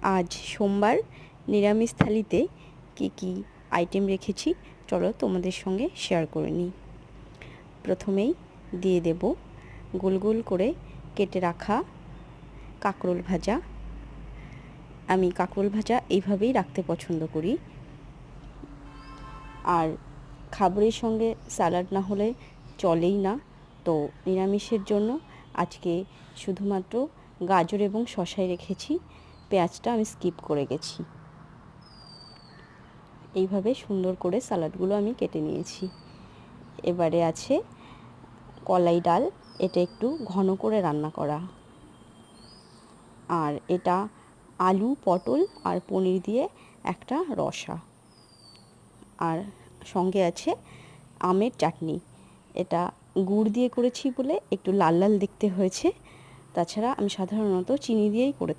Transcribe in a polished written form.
আজ সোমবার নিরামিষ থালিতে কি কি আইটেম রেখেছি চলো তোমাদের সঙ্গে শেয়ার করে নিই। প্রথমেই দিয়ে দেব গোল গোল করে কেটে রাখা কাঁকরোল ভাজা। আমি কাঁকরোল ভাজা এইভাবেই রাখতে পছন্দ করি। আর খাবারের সঙ্গে স্যালাড না হলে চলেই না, তো নিরামিষের জন্য আজকে শুধুমাত্র গাজর এবং শসাই রেখেছি, পেঁয়াজটা আমি স্কিপ করে গেছি। এইভাবে সুন্দর করে স্যালাডগুলো আমি কেটে নিয়েছি। এবারে আছে কলাই ডাল, এটা একটু ঘন করে রান্না করা। আর এটা আলু, পটল আর পনির দিয়ে একটা রসা। আর সঙ্গে আছে আমের চাটনি, এটা গুড় দিয়ে করেছি বলে একটু লাল লাল দেখতে হয়েছে, তাছাড়া আমি সাধারণত চিনি দিয়েই করে থাকি।